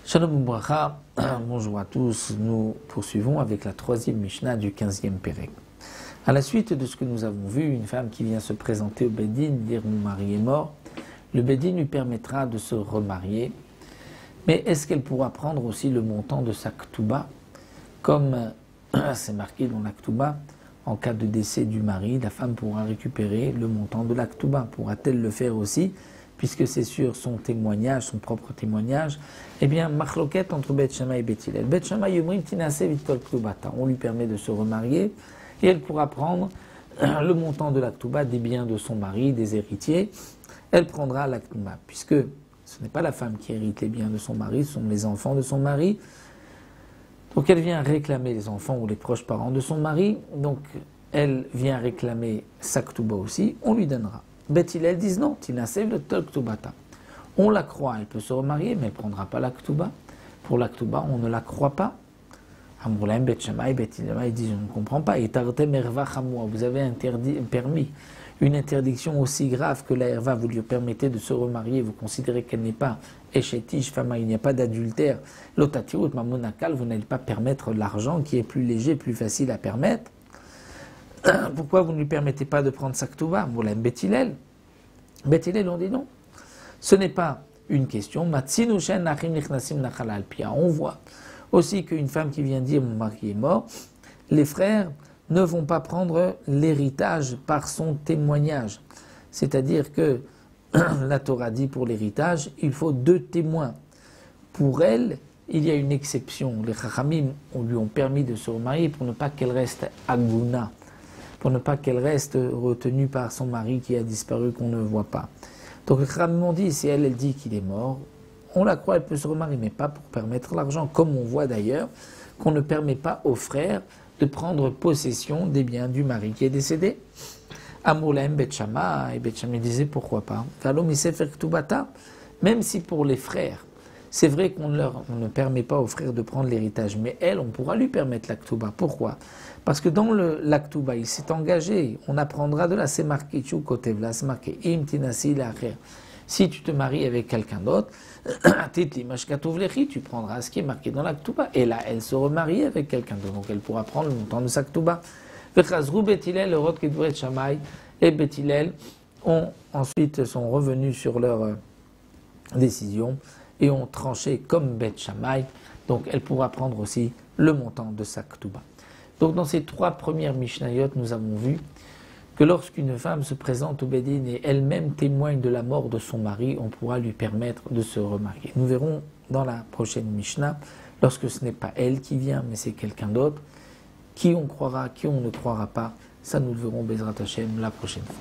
Shalom Bracha, bonjour à tous, nous poursuivons avec la troisième Mishnah du 15e Pérec. À la suite de ce que nous avons vu, une femme qui vient se présenter au Beddin, dire mon mari est mort, le Beddin lui permettra de se remarier, mais est-ce qu'elle pourra prendre aussi le montant de sa K'tuba, comme c'est marqué dans la K'tuba, en cas de décès du mari, la femme pourra récupérer le montant de la K'tuba, pourra-t-elle le faire aussi, puisque c'est sur son témoignage, son propre témoignage, eh bien, machloket entre Beth Shammai et Beth Hillel. Beth Shammai yomrim tinase vitkol ktubata. On lui permet de se remarier et elle pourra prendre le montant de la ktuba des biens de son mari, des héritiers. Elle prendra la ktuba, puisque ce n'est pas la femme qui hérite les biens de son mari, ce sont les enfants de son mari. Donc elle vient réclamer les enfants ou les proches parents de son mari. Donc elle vient réclamer sa ktuba aussi, on lui donnera. Beth Hillel disent non, tinase vitkol ktubata. On la croit, elle peut se remarier, mais elle ne prendra pas la k'tuba. Pour la k'tuba, on ne la croit pas. Amroulaim, Beth Shammai, Beth Hillel disent, je ne comprends pas. Et tartem erva chamua, vous avez permis une interdiction aussi grave que la erva, vous lui permettez de se remarier, vous considérez qu'elle n'est pas échetish, fama, il n'y a pas d'adultère. Lotatirut mamonakal, vous n'allez pas permettre l'argent qui est plus léger, plus facile à permettre. Pourquoi vous ne lui permettez pas de prendre sa k'tuba? Amroulaim, Beth Hillel. Beth Hillel, on dit non. Ce n'est pas une question. On voit aussi qu'une femme qui vient dire mon mari est mort, les frères ne vont pas prendre l'héritage par son témoignage. C'est-à-dire que la Torah dit pour l'héritage, il faut 2 témoins. Pour elle, il y a une exception. Les Chachamim lui ont permis de se remarier pour ne pas qu'elle reste aguna, pour ne pas qu'elle reste retenue par son mari qui a disparu, qu'on ne voit pas. Donc les Chachamim ont dit, si elle dit qu'il est mort, on la croit, elle peut se remarier, mais pas pour permettre l'argent. Comme on voit d'ailleurs qu'on ne permet pas aux frères de prendre possession des biens du mari qui est décédé. Amroulaim Beth Shammai, et Beth Shammai disait pourquoi pas. Même si pour les frères, c'est vrai qu'on ne permet pas aux frères de prendre l'héritage, mais elle, on pourra lui permettre la k'tuba. Pourquoi? Parce que dans la k'tuba, il s'est engagé, on apprendra de là, c'est marqué, c'est marqué, im tinasi l'acher. Si tu te maries avec quelqu'un d'autre, tu prendras ce qui est marqué dans la k'tuba. Et là, elle se remarie avec quelqu'un d'autre, donc elle pourra prendre le montant de sa k'tuba. Beth Hillel, le Rod Kedvret Shammai et Beth Hillel sont revenus sur leur décision et ont tranché comme Beth Shammai, donc elle pourra prendre aussi le montant de sa k'tuba. Donc dans ces 3 premières Mishnayot, nous avons vu que lorsqu'une femme se présente au Beddin et elle-même témoigne de la mort de son mari, on pourra lui permettre de se remarier. Nous verrons dans la prochaine Mishnah, lorsque ce n'est pas elle qui vient, mais c'est quelqu'un d'autre, qui on croira, qui on ne croira pas, ça nous le verrons Bezrat Hashem la prochaine fois.